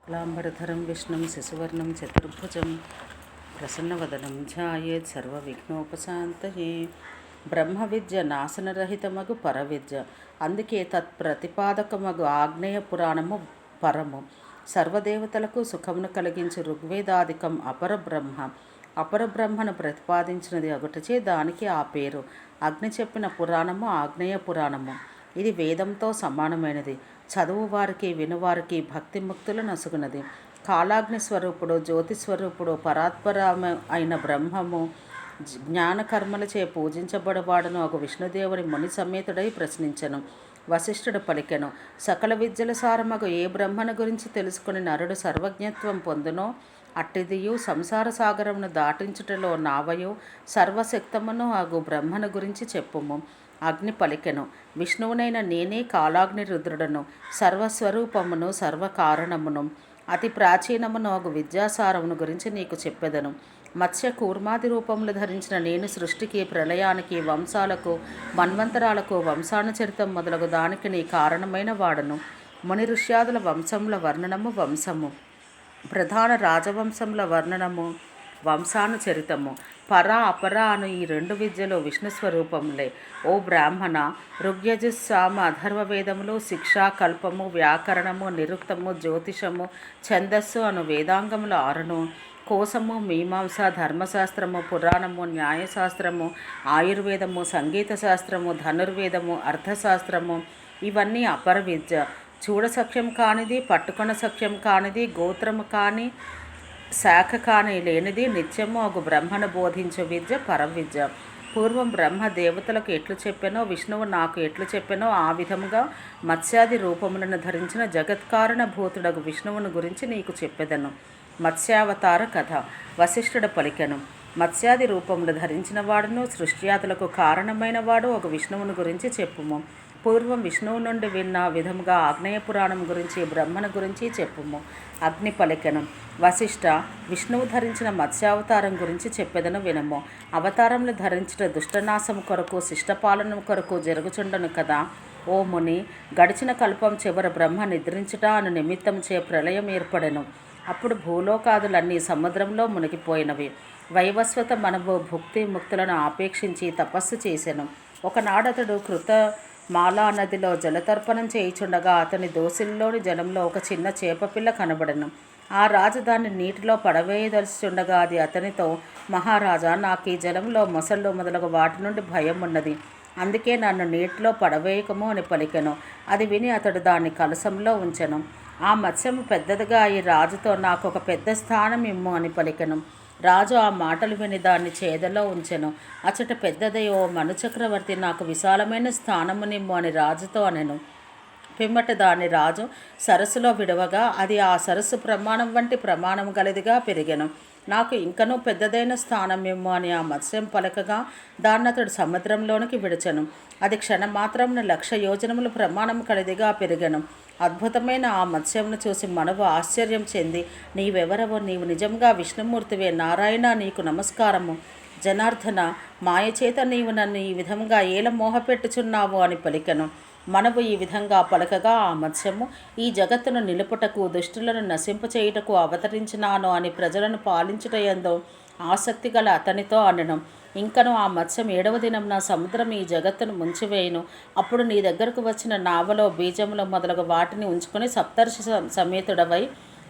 లాంబరధరం విష్ణుం శశివర్ణం చతుర్భుజం ప్రసన్నవదనం ధ్యాయేత్ సర్వవిఘ్నోపశాంతయే. బ్రహ్మ విద్య నాశనరహితమగు పరవిద్య, అందుకే తత్ప్రతిపాదకమగు ఆగ్నేయ పురాణము పరము. సర్వదేవతలకు సుఖమును కలిగించు ఋగ్వేదాధికం అపరబ్రహ్మ. అపరబ్రహ్మను ప్రతిపాదించినది అగుటచే దానికి ఆ పేరు. అగ్ని చెప్పిన పురాణము ఆగ్నేయ పురాణము. ఇది వేదంతో సమానమైనది. చదువు వారికి వినువారికి భక్తిముక్తులు నసుగునది. కాలాగ్ని స్వరూపుడు, జ్యోతిస్వరూపుడు, పరాత్పరమ అయిన బ్రహ్మము జ్ఞానకర్మలచే పూజించబడవాడను ఒక విష్ణుదేవుని ముని సమేతుడై ప్రశ్నించను. వశిష్ఠుడు పలికెను, సకల విద్యల సారమగు ఏ బ్రహ్మను గురించి తెలుసుకుని నరుడు సర్వజ్ఞత్వం పొందునో అట్టిదియు సంసార సాగరమును దాటించుటలో నావయు సర్వశక్తమును అగు బ్రహ్మను గురించి చెప్పుము. అగ్ని పలికెను, విష్ణువునైన నేనే కాలాగ్ని రుద్రుడను, సర్వస్వరూపమును సర్వకారణమును అతి ప్రాచీనమును అగు విద్యాసారమును గురించి నీకు చెప్పెదను. మత్స్య కూర్మాది రూపములు ధరించిన నేను సృష్టికి, ప్రళయానికి, వంశాలకు, మన్వంతరాలకు, వంశానుచరితం మొదలగు దానికి నీ కారణమైన వాడను. ముని ఋష్యాదుల వంశముల వర్ణనము వంశము, ప్రధాన రాజవంశముల వర్ణనము వంశానుచరితము. పర అపర అను ఈ రెండు విద్యలు విష్ణు స్వరూపములే. ఓ బ్రాహ్మణ, ఋగ్యజుస్సామ అథర్వ వేదములు శిక్ష, కల్పము, వ్యాకరణము, నిరుక్తము, జ్యోతిషము, ఛందస్సు అను వేదాంగములు 6ను, కోశము, మీమాంస, ధర్మశాస్త్రము, పురాణము, న్యాయశాస్త్రము, ఆయుర్వేదము, సంగీత శాస్త్రము, ధనుర్వేదము, అర్థశాస్త్రము ఇవన్నీ అపర విద్య. చూడసఖ్యం కానిది, పట్టుకొన సఖ్యం కానిది, గోత్రము కాని శాఖ కాని లేనిది నిత్యము అగు బ్రహ్మను బోధించు విద్య పరవిద్య. పూర్వం బ్రహ్మ దేవతలకు ఎట్లు చెప్పెనో, విష్ణువు నాకు ఎట్లు చెప్పెనో ఆ విధముగా మత్స్యాది రూపములను ధరించిన జగత్కారణ భూతుడగు విష్ణువును గురించి నీకు చెప్పెదను. మత్స్యావతార కథ. వశిష్ఠుడు పలికెను, మత్స్యాది రూపములు ధరించిన వాడును సృష్ట్యాతులకు కారణమైన వాడు ఒక విష్ణువును గురించి చెప్పుము. పూర్వం విష్ణువు నుండి విన్న విధముగా ఆగ్నేయ పురాణం గురించి, బ్రహ్మను గురించి చెప్పుము. అగ్ని పలికెను, వశిష్ఠ, విష్ణువు ధరించిన మత్స్యావతారం గురించి చెప్పెదను వినము. అవతారములు ధరించిన దుష్టనాశము కొరకు, శిష్టపాలనం కొరకు జరుగుచుండను కదా. ఓ ముని, గడిచిన కల్పం చివర బ్రహ్మ నిద్రించుట అను నిమిత్తం చే ప్రళయం ఏర్పడెను. అప్పుడు భూలోకాదులన్నీ సముద్రంలో మునిగిపోయినవి. వైవస్వత మనవు భుక్తి ముక్తులను ఆపేక్షించి తపస్సు చేసెను. ఒకనాడతడు మాలా నదిలో జలతర్పణం చేయుచుండగా అతని దోసిల్లోని జలంలో ఒక చిన్న చేపపిల్ల కనబడెను. ఆ రాజు దాన్ని నీటిలో పడవేయదలుచుండగా అది అతనితో, మహారాజా, నాకు ఈ జలంలో మొసళ్ళు మొదలగు వాటి నుండి భయం ఉన్నది, అందుకే నన్ను నీటిలో పడవేయకము అని పలికెను. అది విని అతడు దాన్ని కలశంలో ఉంచెను. ఆ మత్స్యము పెద్దదిగా ఈ రాజుతో, నాకు ఒక పెద్ద స్థానం ఇమ్ము అని పలికెను. రాజు ఆ మాటలు విని దాన్ని చేదలో ఉంచెను. అచట పెద్దదయో మనుచక్రవర్తి, నాకు విశాలమైన స్థానమునిమ్ము అని రాజుతో అనెను. పిమ్మట దాన్ని రాజు సరస్సులో విడవగా అది ఆ సరస్సు ప్రమాణం వంటి ప్రమాణం గలదిగా పెరిగెను. నాకు ఇంకనూ పెద్దదైన స్థానం ఇమ్ము అని ఆ మత్స్యం పలకగా దాన్నతడు సముద్రంలోనికి విడిచెను. అది క్షణమాత్రమున 1,00,000 యోజనముల ప్రమాణం కలిదిగా పెరిగెను. అద్భుతమైన ఆ మత్స్యమును చూసి మనవు ఆశ్చర్యం చెంది, నీవెవరవో, నీవు నిజంగా విష్ణుమూర్తివే, నారాయణ, నీకు నమస్కారము. జనార్దన, మాయచేత నీవు నన్ను ఈ విధంగా ఏల మోహపెట్టుచున్నావు అని పలికెను. మనవు ఈ విధంగా పలకగా ఆ మత్స్యము, ఈ జగత్తును నిలుపుటకు, దుష్టులను నశింపచేయుటకు అవతరించినాను అని ప్రజలను పాలించుటయందో ఆసక్తి గల అతనితో అనెను. ఇంకను ఆ మత్స్యం 7వ దినంన సముద్రం ఈ జగత్తును ముంచివేయును. అప్పుడు నీ దగ్గరకు వచ్చిన నావలో బీజములు మొదలగు వాటిని ఉంచుకొని సప్తర్షి సమేతుడవై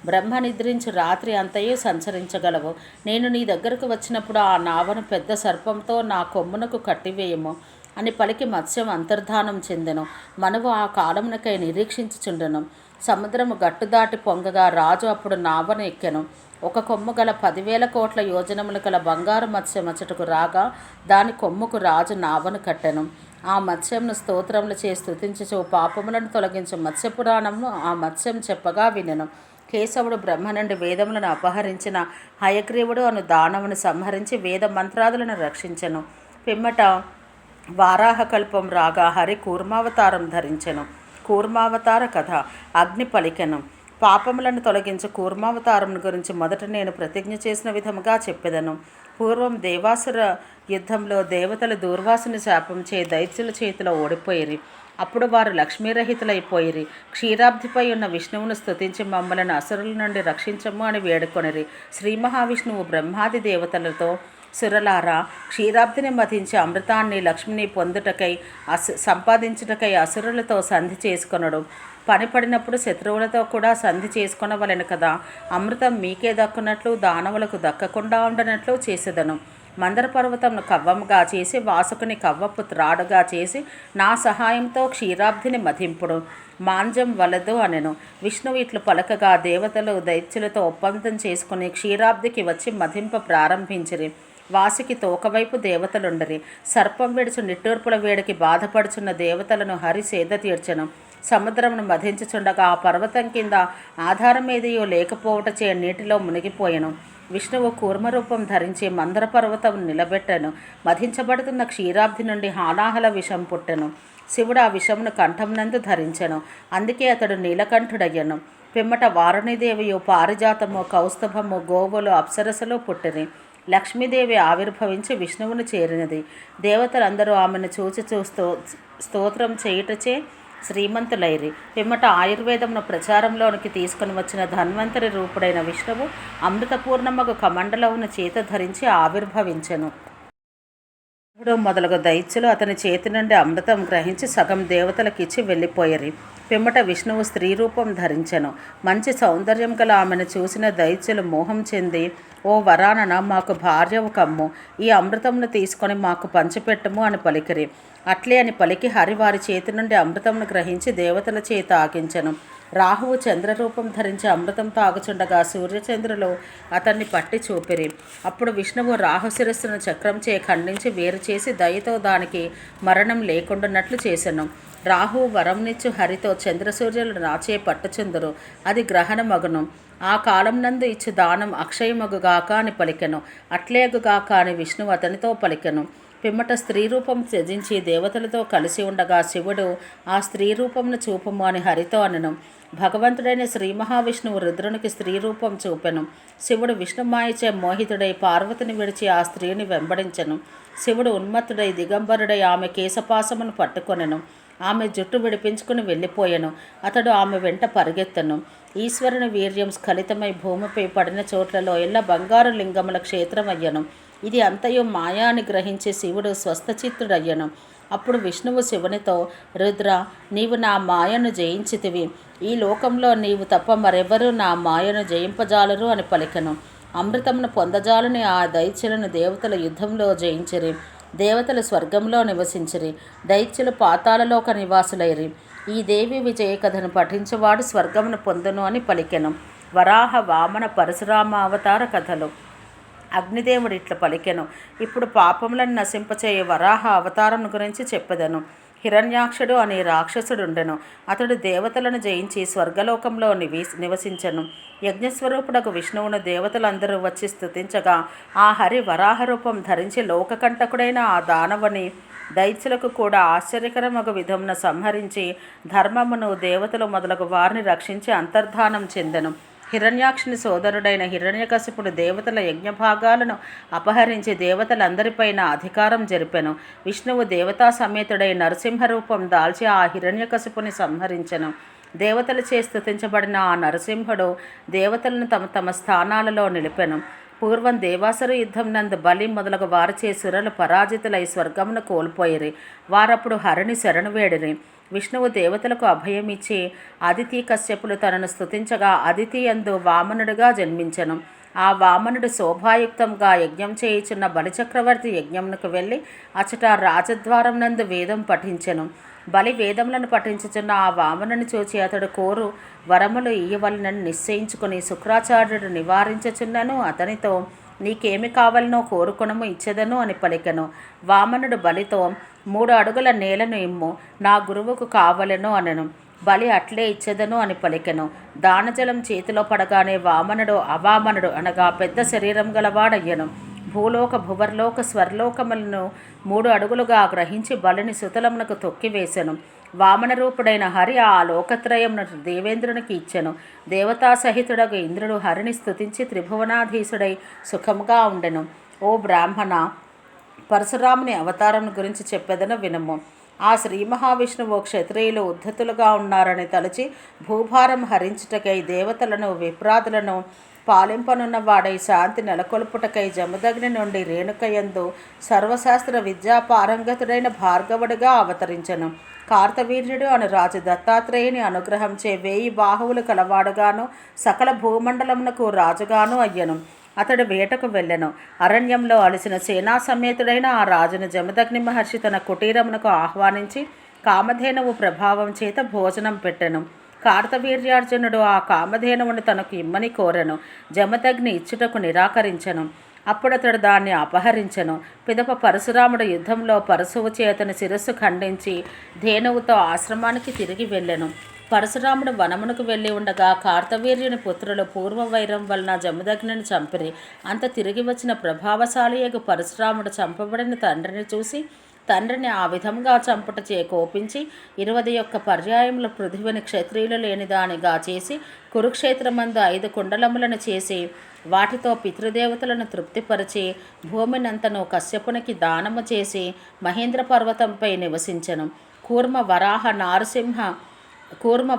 బ్రహ్మ నిద్రించు రాత్రి అంతయు సంచరించగలవు. నేను నీ దగ్గరకు వచ్చినప్పుడు ఆ నావను పెద్ద సర్పంతో నా కొమ్మునకు కట్టివేయము అని పలికి మత్స్యం అంతర్ధానం చెందెను. మనవు ఆ కాలమునకై నిరీక్షించుచుండెను. సముద్రము గట్టు దాటి పొంగగా రాజు అప్పుడు నావను ఎక్కెను. ఒక కొమ్ము గల 10,000 కోట్ల యోజనములు గల బంగారు మత్స్యం అచటకు రాగా దాని కొమ్ముకు రాజు నావను కట్టెను. ఆ మత్స్యంను స్తోత్రములు చేసి స్తుతించుచు పాపములను తొలగించు మత్స్యపురాణమును ఆ మత్స్యం చెప్పగా వినెను. కేశవుడు బ్రహ్మ నుండి వేదములను అపహరించిన హయగ్రీవుడు అను దానవుని సంహరించి వేద మంత్రాదులను రక్షించెను. పిమ్మట వారాహకల్పం రాగా హరి కూర్మావతారం ధరించెను. కూర్మావతార కథ. అగ్ని పలికెను, పాపములను తొలగించు కూర్మావతారం గురించి మొదట నేను ప్రతిజ్ఞ చేసిన విధముగా చెప్పెదను. పూర్వం దేవాసుర యుద్ధంలో దేవతలు దూర్వాసుని శాపంచే దైత్యుల చేతిలో ఓడిపోయిరి. అప్పుడు వారు లక్ష్మీరహితులైపోయిరి. క్షీరాబ్దిపై ఉన్న విష్ణువును స్తుతించి మమ్మలను అసురుల నుండి రక్షించము అని వేడుకొనిరి. శ్రీ మహావిష్ణువు బ్రహ్మాది దేవతలతో, సురలారా, క్షీరాబ్దిని మధించి అమృతాన్ని లక్ష్మిని పొందుటకై సంపాదించుటకై అసురులతో సంధి చేసుకొనడు. పని పడినప్పుడు శత్రువులతో కూడా సంధి చేసుకొనవలెను కదా. అమృతం మీకే దక్కునట్లు దానవులకు దక్కకుండా ఉండనట్లు చేసేదను. మందర పర్వతంను కవ్వముగా చేసి వాసుకుని కవ్వపు త్రాడుగా చేసి నా సహాయంతో క్షీరాబ్దిని మధింపుడు. మాంజం వలదు అనెను. విష్ణువు ఇట్లు పలకగా దేవతలు దైత్యులతో ఒప్పందం చేసుకుని క్షీరాబ్దికి వచ్చి మధింప ప్రారంభించిరి. వాసికి తోకవైపు దేవతలుండరి. సర్పం విడుచు నిట్టూర్పుల వేడికి బాధపడుచున్న దేవతలను హరి సేద తీర్చెను. సముద్రమును మధించుచుండగా ఆ పర్వతం కింద ఆధారమేదియో లేకపోవటచే నీటిలో మునిగిపోయెను. విష్ణువు కూర్మరూపం ధరించి మందర పర్వతం నిలబెట్టెను. మధించబడుతున్న క్షీరాబ్ది నుండి హాలాహల విషం పుట్టెను. శివుడు ఆ విషమును కంఠంనందు ధరించెను. అందుకే అతడు నీలకంఠుడయ్యను. పిమ్మట వారుణీదేవియు పారిజాతము, కౌస్తుభము, గోవులు, అప్సరసలు పుట్టిరి. లక్ష్మీదేవి ఆవిర్భవించి విష్ణువును చేరినది. దేవతలందరూ ఆమెను చూచి స్తోత్రం చేయుటచే శ్రీమంతులైరి. పిమ్మట ఆయుర్వేదమును ప్రచారంలోనికి తీసుకుని వచ్చిన ధన్వంతరి రూపుడైన విష్ణువు అమృతపూర్ణమగు కమండలమును చేత ధరించి ఆవిర్భవించెను. మొదలగు దైత్యులు అతని చేతి నుండి అమృతం గ్రహించి సగం దేవతలకిచ్చి వెళ్ళిపోయిరి. పిమ్మట విష్ణువు స్త్రీ రూపం ధరించెను. మంచి సౌందర్యం గల ఆమెను చూసిన దైత్యులు మోహం చెంది, ఓ వరానన, మాకు భార్యవు కమ్ము, ఈ అమృతమును తీసుకొని మాకు పంచిపెట్టము అని పలికిరి. అట్లే అని పలికి హరి వారి చేతి నుండి అమృతమును గ్రహించి దేవతల చేత ఆగించెను. రాహువు చంద్రరూపం ధరించి అమృతం తాగుచుండగా సూర్యచంద్రులు అతన్ని పట్టి చూపిరి. అప్పుడు విష్ణువు రాహు శిరస్సును చక్రంచే ఖండించి వేరు చేసి దయతో దానికి మరణం లేకుండానట్లు చేసెను. రాహువు వరంనిచ్చు హరితో చంద్రసూర్యులు నాచే పట్టుచుందురు, అది గ్రహణమగును. ఆ కాలం నందు ఇచ్చు దానం అక్షయమగుగాక అని పలికెను. అట్లేగుగాక అని విష్ణువు అతనితో పలికెను. పిమ్మట స్త్రీ రూపం త్యజించి దేవతలతో కలిసి ఉండగా శివుడు ఆ స్త్రీ రూపంను చూపము అని హరితో అనెను. భగవంతుడైన శ్రీ మహావిష్ణువు రుద్రునికి స్త్రీ రూపం చూపెను. శివుడు విష్ణుమాయచే మోహితుడై పార్వతిని విడిచి ఆ స్త్రీని వెంబడించెను. శివుడు ఉన్మత్తుడై దిగంబరుడై ఆమె కేశపాసమును పట్టుకొనెను. ఆమె జుట్టు విడిపించుకుని వెళ్ళిపోయెను. అతడు ఆమె వెంట పరిగెత్తెను. ఈశ్వరుని వీర్యం స్ఖలితమై భూమిపై పడిన చోట్లలో ఎల్ల బంగారు లింగముల క్షేత్రమయ్యను. ఇది అంతయు మాయా అని గ్రహించి శివుడు స్వస్థచిత్తుడయ్యను. అప్పుడు విష్ణువు శివునితో, రుద్ర, నీవు నా మాయను జయించితివి. ఈ లోకంలో నీవు తప్ప మరెవరూ నా మాయను జయింపజాలరు అని పలికెను. అమృతమును పొందజాలని ఆ దైత్యులను దేవతల యుద్ధంలో జయించిరి. దేవతలు స్వర్గంలో నివసించిరి, దైత్యులు పాతాళలోక నివాసులైరి. ఈ దేవి విజయ కథను పఠించువాడు స్వర్గమును పొందును అని పలికెను. వరాహ, వామన, పరశురామ అవతార కథలు. అగ్నిదేవుడు ఇట్లా పలికెను. ఇప్పుడు పాపములను నశింపచేయ వరాహ అవతారం గురించి చెప్పెదను. హిరణ్యాక్షుడు అనే రాక్షసుడుండెను. అతడు దేవతలను జయించి స్వర్గలోకంలో నివసించెను. యజ్ఞస్వరూపుడకు విష్ణువును దేవతలందరూ వచ్చి స్తుతించగా ఆ హరి వరాహ రూపం ధరించి లోకకంటకుడైన ఆ దానవుని దైత్యులకు కూడా ఆశ్చర్యకరమగు విధమున సంహరించి ధర్మమును, దేవతలు మొదలగు వారిని రక్షించి అంతర్ధానం చెందెను. హిరణ్యాక్షుని సోదరుడైన హిరణ్యకశిపుడు దేవతల యజ్ఞభాగాలను అపహరించి దేవతలందరిపైన అధికారం జరిపెను. విష్ణువు దేవతా సమేతుడై నరసింహరూపం దాల్చి ఆ హిరణ్యకశిపుని సంహరించెను. దేవతలచే స్తుతించబడిన ఆ నరసింహుడు దేవతలను తమ తమ స్థానాలలో నిలిపెను. పూర్వం దేవాసుర యుద్ధం నందు బలి మొదలగు వారిచే సురలు పరాజితులై స్వర్గమును కోల్పోయిరి. వారప్పుడు హరిని శరణు వేడిరి. విష్ణువు దేవతలకు అభయమిచ్చి అదితి కశ్యపులు తనను స్తుతించగా అదితి యందు వామనుడిగా జన్మించెను. ఆ వామనుడు శోభాయుక్తంగా యజ్ఞం చేయుచున్న బలిచక్రవర్తి యజ్ఞమునకు వెళ్ళి అచట రాజద్వారం నందు వేదం పఠించెను. బలి వేదములను పఠించుచున్న ఆ వామనుని చూచి అతడు కోరు వరములు ఇయ్యవలనని నిశ్చయించుకుని శుక్రాచార్యుడు నివారించుచున్నను అతనితో, నీకేమి కావాలనో కోరుకొనము, ఇచ్చెదను అని పలికెను. వామనుడు బలితో, 3 అడుగుల నేలను ఇమ్ము, నా గురువుకు కావలెను అనెను. బలి అట్లే ఇచ్చెదను అని పలికెను. దానజలం చేతిలో పడగానే వామనుడు అవామనుడు అనగా పెద్ద శరీరం గలవాడయ్యను. భూలోక, భువర్లోక, స్వర్లోకములను 3 అడుగులుగా గ్రహించి బలిని సుతలమునకు తొక్కివేశెను. వామన రూపుడైన హరి ఆ లోకత్రయమును దేవేంద్రునికి ఇచ్చెను. దేవతా సహితుడగు ఇంద్రుడు హరిని స్తుతించి త్రిభువనాధీశుడై సుఖముగా ఉండెను. ఓ బ్రాహ్మణ, పరశురాముని అవతారం గురించి చెప్పెదను వినుము. ఆ శ్రీ మహావిష్ణువు క్షత్రియులు ఉద్ధతులుగా ఉన్నారని తలచి భూభారం హరించుటకై దేవతలను విప్రాదులను పాలింపనున్న వాడై శాంతి నెలకొల్పుటకై జమదగ్ని నుండి రేణుకయందు సర్వశాస్త్ర విద్యా పారంగతుడైన భార్గవుడిగా అవతరించను. కార్తవీర్యుడు అను రాజు దత్తాత్రేయుని అనుగ్రహంచే 1000 బాహువులు కలవాడుగాను సకల భూమండలమునకు రాజుగాను అయ్యను. అతడు వేటకు వెళ్ళెను. అరణ్యంలో అలసిన సేనా సమేతుడైన ఆ రాజును జమదగ్ని మహర్షి తన కుటీరమునకు ఆహ్వానించి కామధేనువు ప్రభావం చేత భోజనం పెట్టెను. కార్తవీర్యార్జునుడు ఆ కామధేనువును తనకు ఇమ్మని కోరెను. జమదగ్ని ఇచ్చుటకు నిరాకరించెను. అప్పుడతడు దాన్ని అపహరించెను. పిదప పరశురాముడు యుద్ధంలో పరశువు చేతని శిరస్సు ఖండించి ధేనువుతో ఆశ్రమానికి తిరిగి వెళ్ళెను. పరశురాముడు వనమునకు వెళ్ళి ఉండగా కార్తవీర్యుని పుత్రులు పూర్వవైరం వలన జమదగ్నిని చంపిరి. అంత తిరిగి వచ్చిన ప్రభావశాలియగు పరశురాముడు చంపబడిన తండ్రిని చూసి తండ్రిని ఆ విధంగా చంపుటచే కోపించి 21 పర్యాయముల పృథివిని క్షత్రియులు లేనిదానిగా చేసి కురుక్షేత్రమందు 5 కుండలములను చేసి వాటితో పితృదేవతలను తృప్తిపరిచి భూమినంతను కశ్యపునికి దానము చేసి మహేంద్ర పర్వతంపై నివసించెను. కూర్మ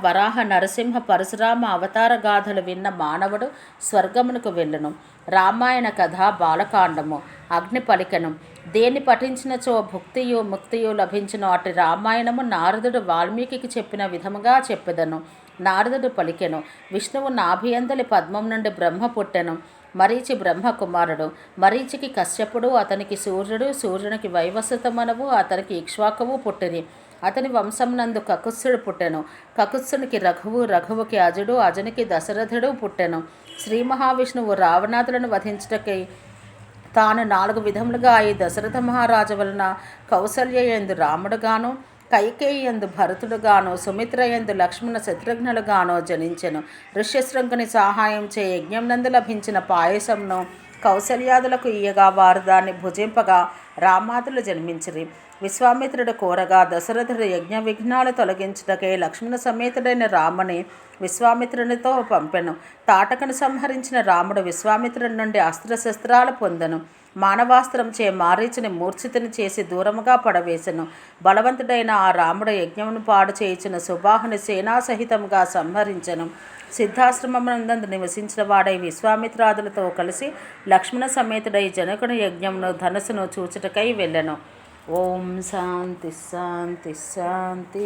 వరాహ నరసింహ పరశురామ అవతార గాథలు విన్న మానవుడు స్వర్గమునకు వెళ్ళును. రామాయణ కథ బాలకాండము. అగ్ని పలికెను. దేన్ని పఠించినచో భుక్తియు ముక్తియు లభించును. అటు రామాయణము నారదుడు వాల్మీకి చెప్పిన విధముగా చెప్పెదను. నారదుడు పలికెను. విష్ణువు నాభియందలి పద్మం నుండి బ్రహ్మ పుట్టెను. మరీచి బ్రహ్మ కుమారుడు. మరీచికి కశ్యపుడు, అతనికి సూర్యుడు, సూర్యునికి వైవస్వతమనువు, అతనికి ఇక్ష్వాకువు పుట్టిరి. అతని వంశంనందు కకుత్సుడు పుట్టెను. కకుత్సునికి రఘువు, రఘువుకి అజుడు, అజునికి దశరథుడు పుట్టెను. శ్రీ మహావిష్ణువు రావణాదులను వధించుటకై తాను 4 విధములుగా ఈ దశరథ మహారాజు వలన కౌసల్యయందు రాముడుగాను, కైకేయియందు భరతుడుగాను, సుమిత్రయందు లక్ష్మణ శత్రుఘ్నులుగాను జనించెను. ఋష్యశృంగుని సహాయం చే యజ్ఞం నందు లభించిన పాయసంను కౌసల్యాదులకు ఇయ్యగా వారు దాన్ని భుజింపగా రామాదులు జన్మించిరి. విశ్వామిత్రుడు కోరగా దశరథుడు యజ్ఞ విఘ్నాలు తొలగించుటకై లక్ష్మణ సమేతుడైన రాముని విశ్వామిత్రునితో పంపెను. తాటకను సంహరించిన రాముడు విశ్వామిత్రుని నుండి అస్త్రశస్త్రాలు పొందెను. మానవాస్త్రం చే మారీచుని మూర్ఛితుని చేసి దూరముగా పడవేశను. బలవంతుడైన ఆ రాముడు యజ్ఞమును పాడు చేయించిన సుబాహుని సేనాసహితముగా సంహరించెను. సిద్ధాశ్రమమునందు నివసించిన వాడై విశ్వామిత్రాదులతో కలిసి లక్ష్మణ సమేతుడై జనకుని యజ్ఞమును ధనుసును చూచుటకై వెళ్ళెను. ఓం శాంతి శాంతి శాంతి.